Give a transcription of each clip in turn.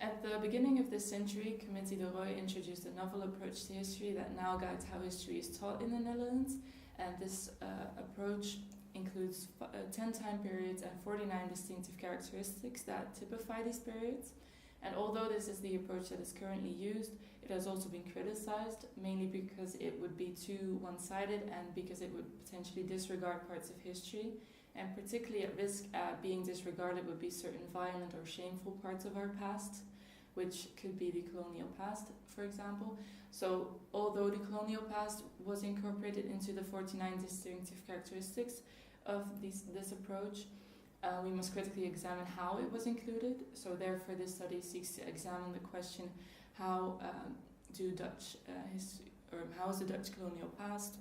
At the beginning of this century, Committee de Roy introduced a novel approach to history that now guides how history is taught in the Netherlands. And this approach includes 10 time periods and 49 distinctive characteristics that typify these periods. And although this is the approach that is currently used, it has also been criticized, mainly because it would be too one-sided and because it would potentially disregard parts of history. And particularly at risk at being disregarded would be certain violent or shameful parts of our past, which could be the colonial past, for example. So although the colonial past was incorporated into the 49 distinctive characteristics of this approach, we must critically examine how it was included. So therefore this study seeks to examine the question, how how is the Dutch colonial past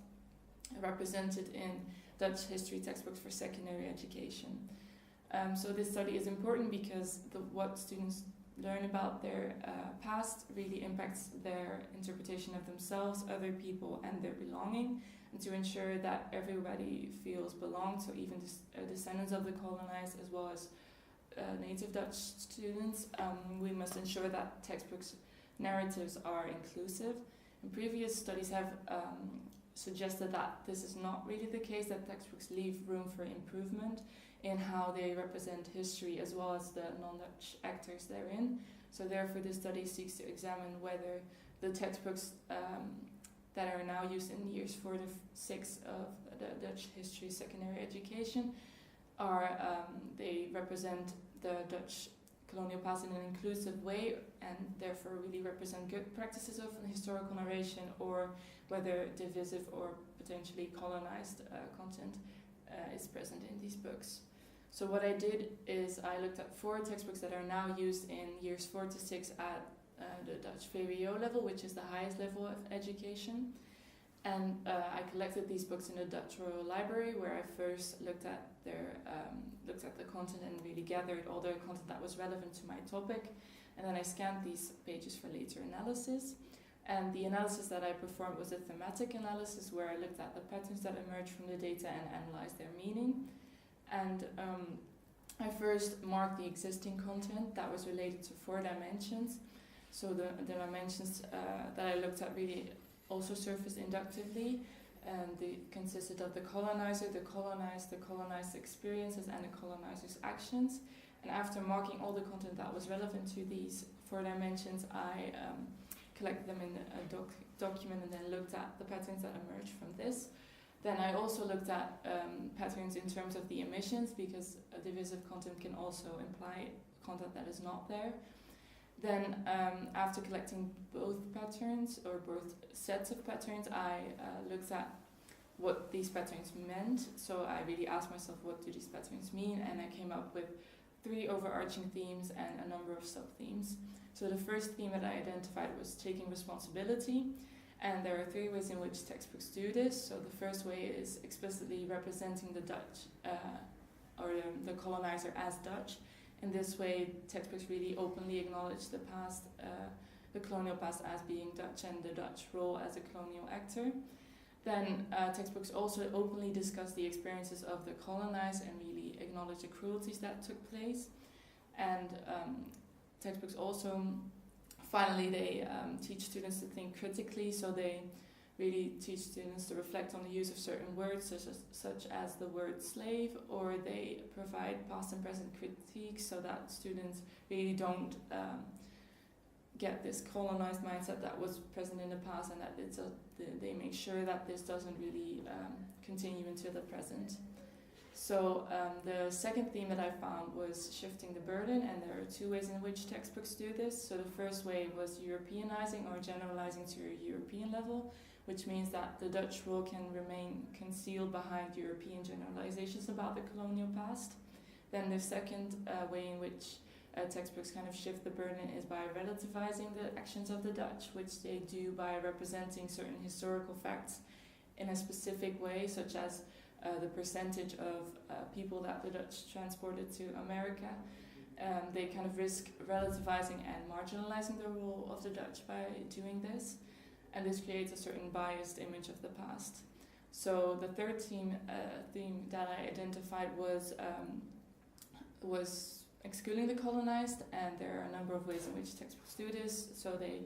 represented in Dutch history textbooks for secondary education. So this study is important because what students learn about their past really impacts their interpretation of themselves, other people, and their belonging. And to ensure that everybody feels belonged, so even descendants of the colonized as well as native Dutch students, we must ensure that textbooks' narratives are inclusive. And previous studies have suggested that this is not really the case, that textbooks leave room for improvement in how they represent history as well as the non-Dutch actors therein. So therefore this study seeks to examine whether the textbooks that are now used in years 4 to 6 of the Dutch history secondary education they represent the Dutch colonial past in an inclusive way and therefore really represent good practices of historical narration, or whether divisive or potentially colonized content is present in these books. So what I did is I looked at 4 textbooks that are now used in years 4 to 6 at the Dutch VWO level, which is the highest level of education. And I collected these books in the Dutch Royal Library, where I first looked at the content and really gathered all the content that was relevant to my topic. And then I scanned these pages for later analysis. And the analysis that I performed was a thematic analysis, where I looked at the patterns that emerged from the data and analyzed their meaning. And I first marked the existing content that was related to 4 dimensions. So the dimensions that I looked at really also surfaced inductively, and they consisted of the colonizer, the colonized experiences, and the colonizer's actions. And after marking all the content that was relevant to these 4 dimensions, I collected them in a document and then looked at the patterns that emerged from this. Then I also looked at patterns in terms of the emissions, because divisive content can also imply content that is not there. Then after collecting both patterns, or both sets of patterns, I looked at what these patterns meant. So I really asked myself, what do these patterns mean? And I came up with 3 overarching themes and a number of sub-themes. So the first theme that I identified was taking responsibility. And there are 3 ways in which textbooks do this. So the first way is explicitly representing the Dutch, or the colonizer as Dutch. In this way, textbooks really openly acknowledge the past, the colonial past, as being Dutch, and the Dutch role as a colonial actor. Then textbooks also openly discuss the experiences of the colonized and really acknowledge the cruelties that took place. And textbooks also, finally, they teach students to think critically, so they really teach students to reflect on the use of certain words, such as the word slave, or they provide past and present critiques so that students really don't get this colonized mindset that was present in the past, and that they make sure that this doesn't really continue into the present. So the second theme that I found was shifting the burden, and there are 2 ways in which textbooks do this. So the first way was Europeanizing, or generalizing to a European level, which means that the Dutch role can remain concealed behind European generalizations about the colonial past. Then the second way in which textbooks kind of shift the burden is by relativizing the actions of the Dutch, which they do by representing certain historical facts in a specific way, such as the percentage of people that the Dutch transported to America. They kind of risk relativizing and marginalizing the role of the Dutch by doing this. And this creates a certain biased image of the past. So the third theme that I identified was excluding the colonized, and there are a number of ways in which textbooks do this. So they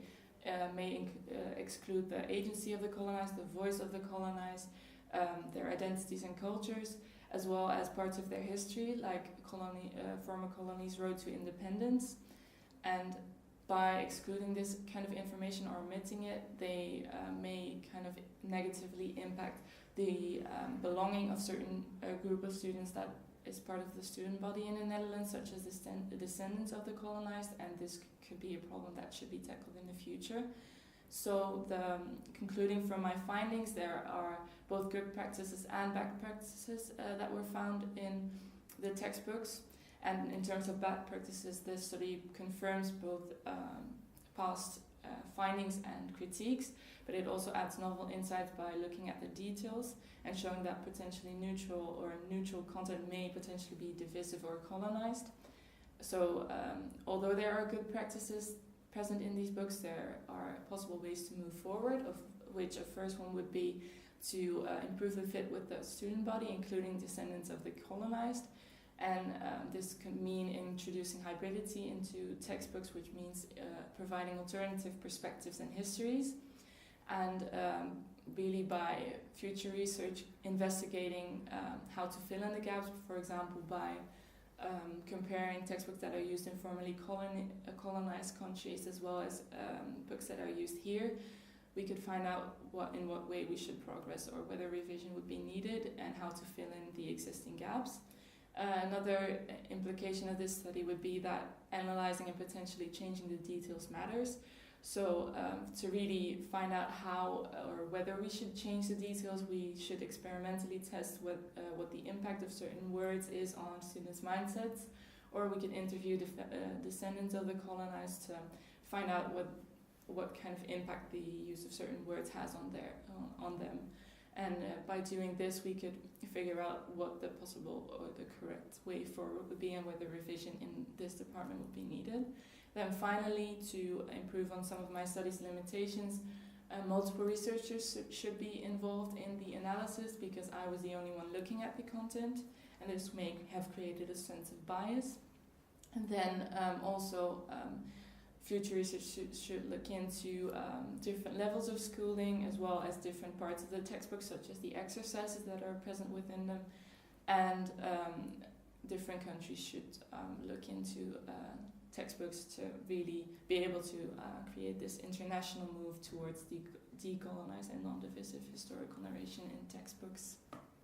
may exclude the agency of the colonized, the voice of the colonized, their identities and cultures, as well as parts of their history, like former colonies' road to independence. And by excluding this kind of information or omitting it, they may kind of negatively impact the belonging of certain group of students that is part of the student body in the Netherlands, such as the descendants of the colonized, and this could be a problem that should be tackled in the future. So concluding from my findings, there are both good practices and bad practices that were found in the textbooks. And in terms of bad practices, this study confirms both past findings and critiques, but it also adds novel insights by looking at the details and showing that potentially neutral content may potentially be divisive or colonized. So although there are good practices present in these books, there are possible ways to move forward, of which a first one would be to improve the fit with the student body, including descendants of the colonized. And this can mean introducing hybridity into textbooks, which means providing alternative perspectives and histories. And really by future research, investigating how to fill in the gaps, for example, by comparing textbooks that are used in formerly colonized countries as well as books that are used here. We could find out in what way we should progress or whether revision would be needed and how to fill in the existing gaps. Another implication of this study would be that analyzing and potentially changing the details matters. So to really find out how or whether we should change the details, we should experimentally test what the impact of certain words is on students' mindsets, or we can interview descendants of the colonized to find out what kind of impact the use of certain words has on them. And by doing this, we could figure out what the possible or the correct way forward would be and whether revision in this department would be needed. Then finally, to improve on some of my study's limitations, multiple researchers should be involved in the analysis because I was the only one looking at the content, and this may have created a sense of bias. And then future research should look into different levels of schooling as well as different parts of the textbook, such as the exercises that are present within them. And different countries should look into textbooks to really be able to create this international move towards decolonized and non-divisive historical narration in textbooks.